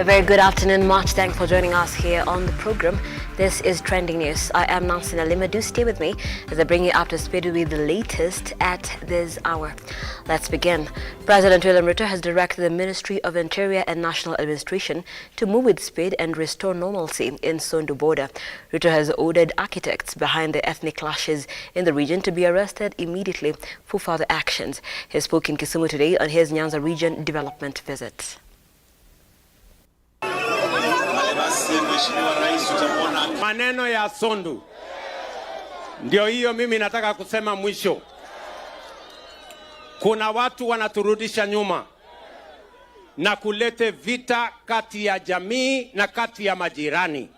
A very good afternoon, much thanks for joining us here on the program. This is Trending News. I am Nansina Lima. Do stay with me as I bring you up to speed with the latest at this hour. Let's begin. President William RUTO has directed the Ministry of Interior and National Administration to move with speed and restore normalcy in Sondu border. RUTO has ordered architects behind the ethnic clashes in the region to be arrested immediately for further actions. He spoke in Kisumu today on his Nyanza region development visit. Maneno ya Sondu ndio hiyo mimi nataka kusema mwisho. Kuna watu wanaturudisha nyuma na kulete vita kati ya jamii na kati ya majirani.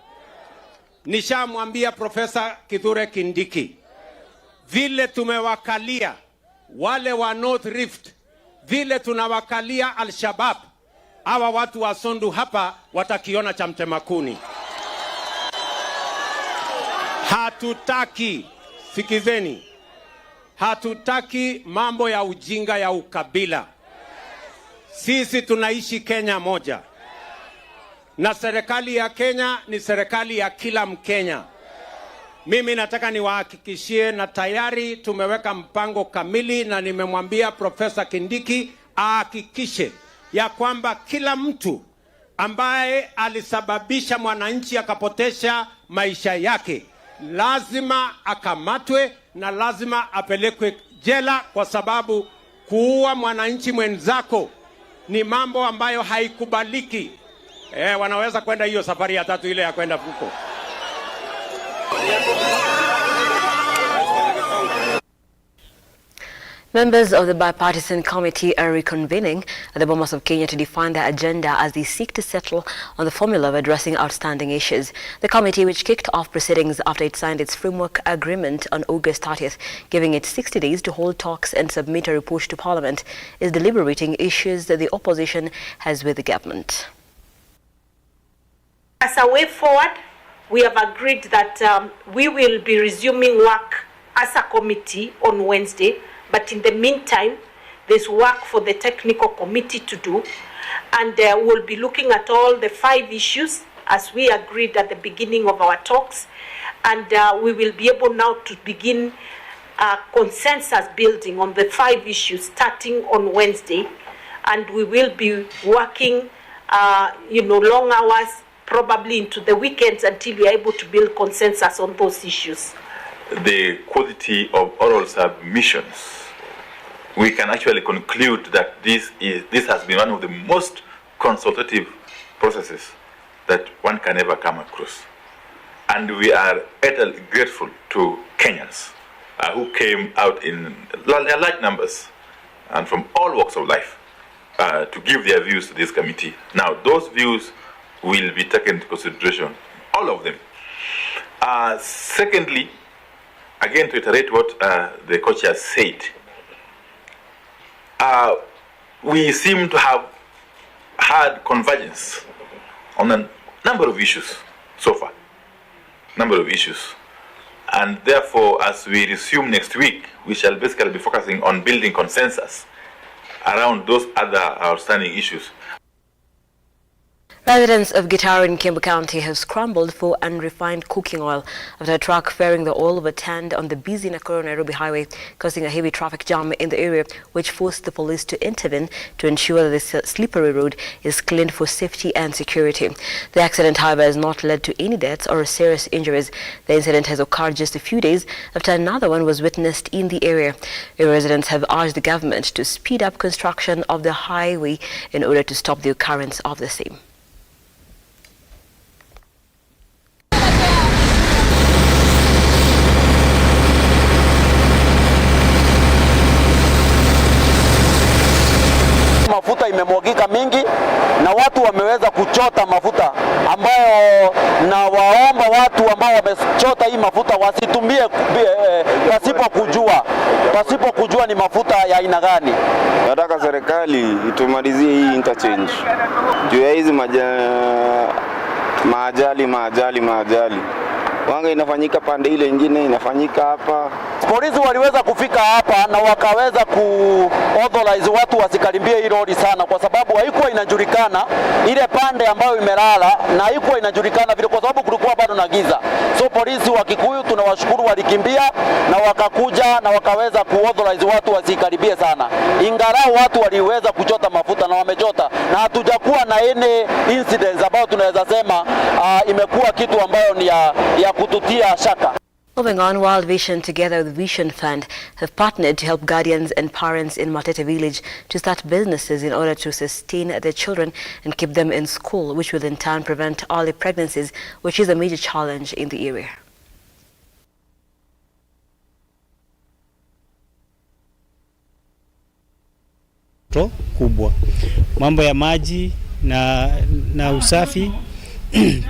Nishamwambia Profesa Kithure Kindiki, vile tumewakalia wale wa North Rift, vile tunawakalia Al-Shabaab, hawa watu wa Sondu hapa watakiona cha mtemakuni. Hatutaki, sikizeni, hatutaki mambo ya ujinga ya ukabila. Sisi tunaishi Kenya moja. Na serikali ya Kenya ni serikali ya kila Mkenya. Mimi nataka niwahakikishie na tayari tumeweka mpango kamili na nimemwambia Profesa Kindiki ahakikishe ya kwamba kila mtu ambaye alisababisha mwananchi akapotesha maisha yake lazima akamatwe na lazima apelekwe jela, kwa sababu kuua mwananchi mwenzako ni mambo ambayo haikubaliki. Wanaweza kwenda hiyo safari ya tatu ile ya kwenda huko. Members of the bipartisan committee are reconvening at the Bomas of Kenya to define their agenda as they seek to settle on the formula of addressing outstanding issues. The committee, which kicked off proceedings after it signed its framework agreement on August 30th, giving it 60 days to hold talks and submit a report to Parliament, is deliberating issues that the opposition has with the government. As a way forward, we have agreed that we will be resuming work as a committee on Wednesday. But in the meantime, there's work for the technical committee to do, and we'll be looking at all the 5 issues as we agreed at the beginning of our talks, and we will be able now to begin consensus building on the 5 issues starting on Wednesday, and we will be working, long hours, probably into the weekends, until we are able to build consensus on those issues. The quality of oral submissions, we can actually conclude that this has been one of the most consultative processes that one can ever come across. And we are eternally grateful to Kenyans who came out in large numbers and from all walks of life to give their views to this committee. Now, those views will be taken into consideration, all of them. Secondly, again, to iterate what the co-chair said, we seem to have had convergence on a number of issues so far. And therefore, as we resume next week, we shall basically be focusing on building consensus around those other outstanding issues. Residents of Gitaru in Kiambu County have scrambled for unrefined cooking oil after a truck ferrying the oil overturned on the busy Nakuru-Nairobi highway, causing a heavy traffic jam in the area, which forced the police to intervene to ensure that this slippery road is cleaned for safety and security. The accident, however, has not led to any deaths or serious injuries. The incident has occurred just a few days after another one was witnessed in the area. Residents have urged the government to speed up construction of the highway in order to stop the occurrence of the same. Mafuta imemwagika mingi na watu wameweza kuchota mafuta, ambayo na waomba watu ambao wamechota hii mafuta wasitumie pasipo kujua ni mafuta ya aina gani. Nataka serikali itumalizie hii interchange juu ya hizi maajali. Wanga inafanyika pande ile nyingine, inafanyika hapa. Polisi waliweza kufika hapa na wakaweza authorize watu wasikaribie hii lori sana, kwa sababu haikuwa inajulikana ile pande ambayo imelala, na haikuwa inajulikana vile kwa sababu kulikuwa bado na giza. So polisi wa Kikuyu tunawashukuru, walikimbia na wakakuja na wakaweza authorize watu wasikaribie sana. Ingalau watu waliweza kuchota mafuta na wamechota, na hatujakuwa na any incidents ambayo tunaweza sema imekuwa kitu ambayo ni ya kututia shaka. Moving on, World Vision together with Vision Fund have partnered to help guardians and parents in Matete village to start businesses in order to sustain their children and keep them in school, which will in turn prevent early pregnancies, which is a major challenge in the area. Kubwa. Mambo ya maji na usafi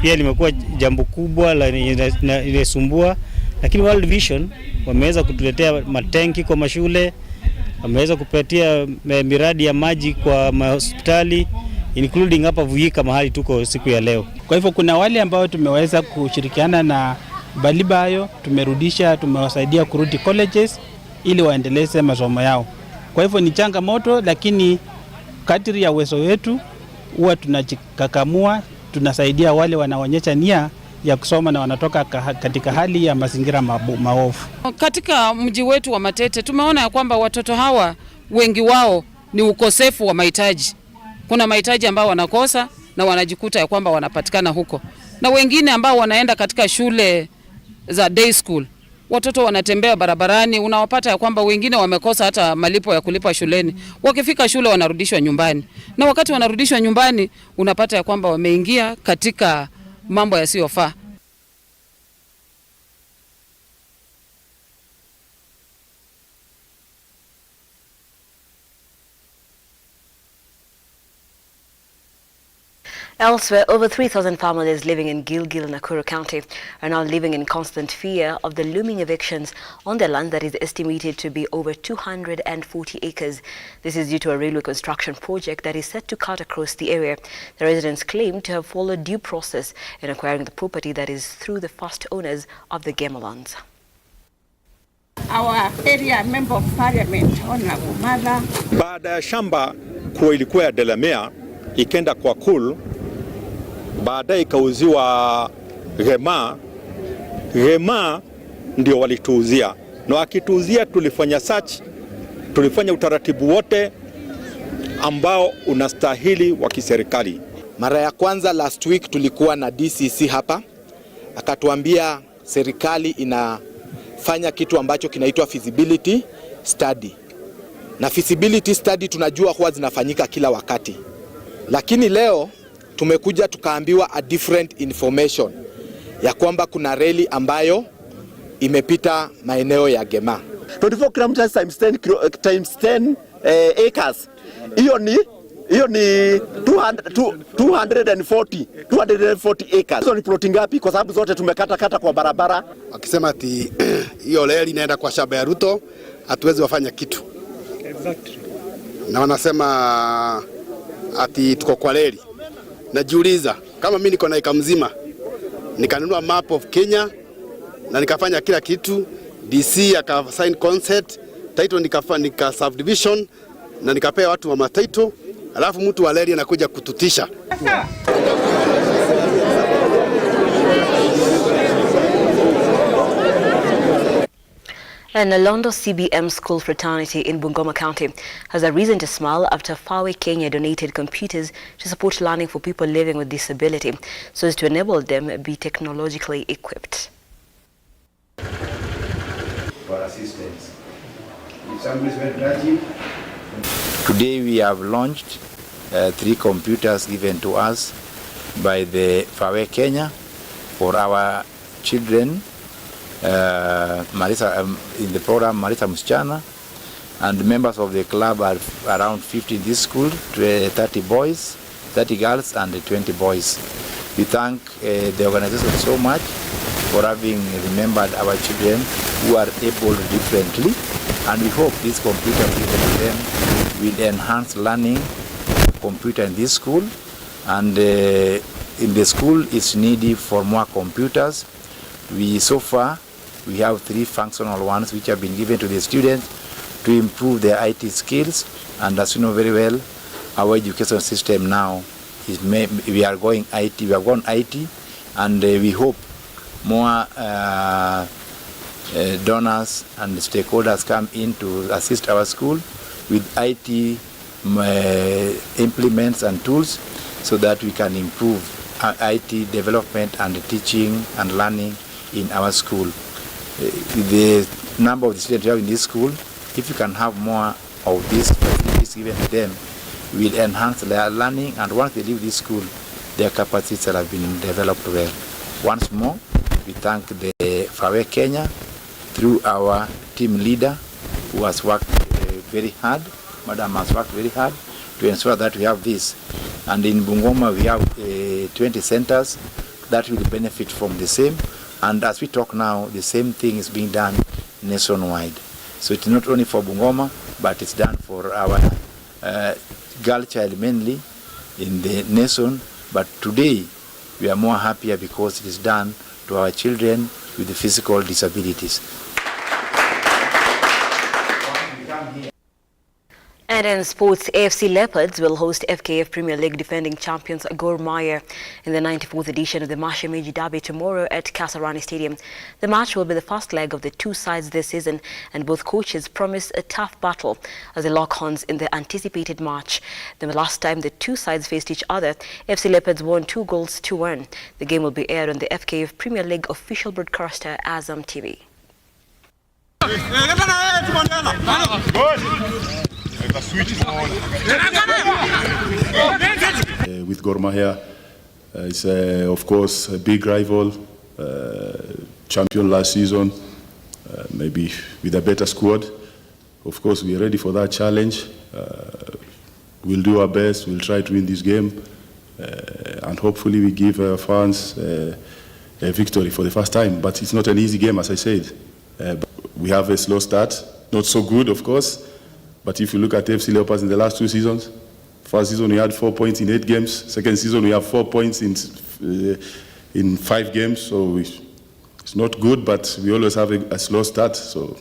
pia limekuwa jambo kubwa la inasumbua, lakini World Vision wameweza kutuletea matenki kwa mashule, wameweza kupatia miradi ya maji kwa hospitali, including hapa Vuika mahali tuko siku ya leo. Kwa hivyo kuna wale ambao tumeweza kushirikiana na Balibayo, tumewasaidia kurudi colleges ili waendeleze masomo yao. Kwa hivyo ni changamoto, lakini kadri ya uwezo wetu huwa tunajikakamua, tunasaidia wale wanaonyesha nia ya kusoma na wanatoka katika hali ya mazingira maovu. Katika mji wetu wa Matete tumeona ya kwamba watoto hawa wengi wao ni ukosefu wa mahitaji. Kuna mahitaji ambao wanakosa na wanajikuta ya kwamba wanapatikana huko. Na wengine ambao wanaenda katika shule za day school, watoto wanatembea barabarani, unawapata ya kwamba wengine wamekosa hata malipo ya kulipa shuleni. Wakifika shule wanarudishwa nyumbani. Na wakati wanarudishwa nyumbani unapata ya kwamba wameingia katika mambo yasiyofaa. Elsewhere, over 3,000 families living in Nakuru County are now living in constant fear of the looming evictions on their land that is estimated to be over 240 acres. This is due to a railway construction project that is set to cut across the area. The residents claim to have followed due process in acquiring the property that is through the first owners of the Gema lands. Our area member of parliament, Honorable Mother. Baada ya shamba kuwa ilikuwa ya Delamere ikenda kwa Kul, baadaye ikauziwa Gema ndio walituuzia, na wakituuzia tulifanya search, tulifanya utaratibu wote ambao unastahili wa kiserikali. Mara ya kwanza last week tulikuwa na DCC hapa, akatuambia serikali inafanya kitu ambacho kinaitwa feasibility study, na feasibility study tunajua huwa zinafanyika kila wakati, lakini leo tumekuja tukaambiwa a different information ya kwamba kuna reli ambayo imepita maeneo ya Gema. 24 kilometers times 10 acres. Hiyo ni 240 acres. Hizo ni ploti ngapi? Kwa sababu zote tumekata kwa barabara. Wakisema ati hiyo reli inaenda kwa shamba ya RUTO, hatuwezi wafanya kitu. Exactly. Na wanasema ati tuko kwa reli. Najiuliza, kama mimi niko na eka mzima, nikanunua map of Kenya na nikafanya kila kitu, DC aka sign consent, title nika subdivision na nikapea watu wa matitle, alafu mtu wa reli anakuja kututisha. And a Londo CBM school fraternity in Bungoma County has a reason to smile after Kenya donated computers to support learning for people living with disability, so as to enable them be technologically equipped. For assistance. If somebody is very tragic. Today we have launched 3 computers given to us by the Kenya for our children. Marisa, in the program Marisa Msichana, and members of the club are around 50 in this school, 30 boys, 30 girls and 20 boys. We thank the organization so much for having remembered our children who are able differently, and we hope this computer given to them will enhance learning computer in this school, and in the school it's needed for more computers. We so far We have 3 functional ones which have been given to the students to improve their IT skills. And as you know very well, our education system now is we are going IT. We have gone IT, and we hope more donors and stakeholders come in to assist our school with IT implements and tools, so that we can improve IT development and teaching and learning in our school. The number of the students we have in this school, if you can have more of these facilities given to them, will enhance their learning, and once they leave this school, their capacities have been developed well. Once more, we thank the Kenya through our team leader, who has worked very hard. Madam has worked very hard to ensure that we have this. And in Bungoma, we have 20 centers that will benefit from the same. And as we talk now, the same thing is being done nationwide. So it's not only for Bungoma, but it's done for our girl child mainly in the nation. But today, we are more happier because it is done to our children with the physical disabilities. And in sports, AFC Leopards will host FKF Premier League defending champions Gor Mahia in the 94th edition of the Mashemeji Derby tomorrow at Kasarani Stadium. The match will be the first leg of the 2 sides this season, and both coaches promise a tough battle as they lock horns in the anticipated match. The last time the 2 sides faced each other, AFC Leopards won 2-1. The game will be aired on the FKF Premier League official broadcaster Azam TV. With Gor Mahia, it's of course a big rival, champion last season, maybe with a better squad. Of course, we are ready for that challenge. We'll do our best. We'll try to win this game, and hopefully we give our fans a victory for the first time. But it's not an easy game, as I said. We have a slow start, not so good, of course. But if you look at FC Leopards in the last 2 seasons, first season we had 4 points in 8 games. Second season we have 4 points in 5 games. So it's not good, but we always have a slow start. So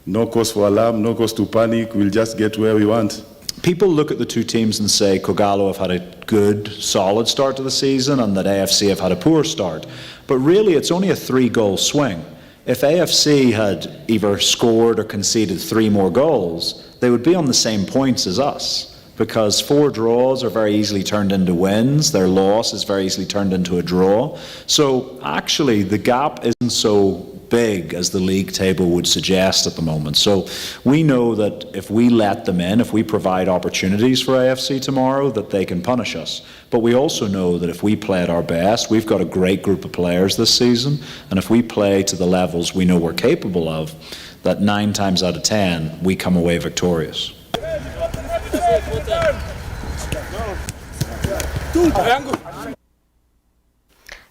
no cause for alarm, no cause to panic. We'll just get where we want. People look at the 2 teams and say Kogalo have had a good, solid start to the season and that AFC have had a poor start. But really it's only a 3-goal swing. If AFC had either scored or conceded 3 more goals, they would be on the same points as us, because 4 draws are very easily turned into wins, their loss is very easily turned into a draw. So actually the gap isn't so big as the league table would suggest at the moment. So we know that if we let them in, if we provide opportunities for AFC tomorrow, that they can punish us. But we also know that if we play at our best, we've got a great group of players this season, and if we play to the levels we know we're capable of, that 9 times out of 10 we come away victorious.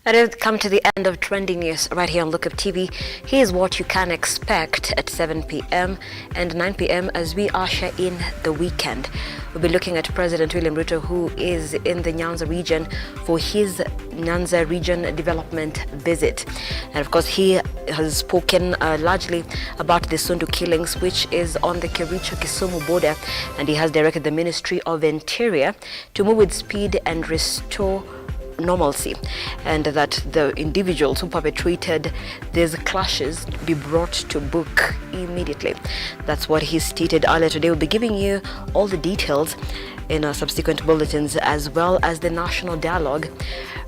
And it's come to the end of trending news right here on Lookuptv. Here's what you can expect at 7 p.m. and 9 p.m. as we usher in the weekend. We'll be looking at President William RUTO, who is in the Nyanza region for his Nyanza region development visit. And of course, he has spoken largely about the Sundu killings, which is on the Kericho-Kisumu border. And he has directed the Ministry of Interior to move with speed and restore normalcy, and that the individuals who perpetrated these clashes be brought to book immediately. That's what he stated earlier today. We'll be giving you all the details in our subsequent bulletins, as well as the national dialogue.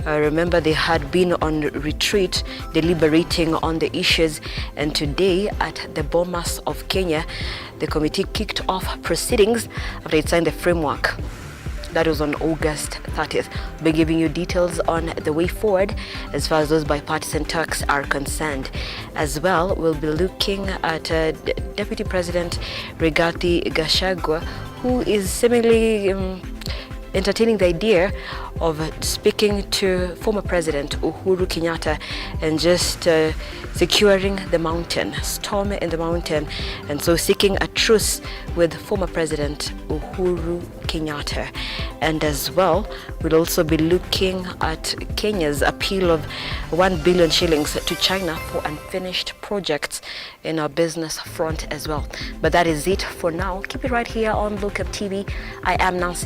Remember, they had been on retreat deliberating on the issues, and today at the Bomas of Kenya, the committee kicked off proceedings after it signed the framework. That was on August 30th. We'll be giving you details on the way forward as far as those bipartisan talks are concerned. As well, we'll be looking at Deputy President Rigathi Gachagua, who is seemingly entertaining the idea of speaking to former President Uhuru Kenyatta and just securing the mountain, storm in the mountain, and so seeking a truce with former President Uhuru Kenyatta. And as well, we'll also be looking at Kenya's appeal of 1 billion shillings to China for unfinished projects in our business front as well. But that is it for now. Keep it right here on Lookuptv. I am Nancy.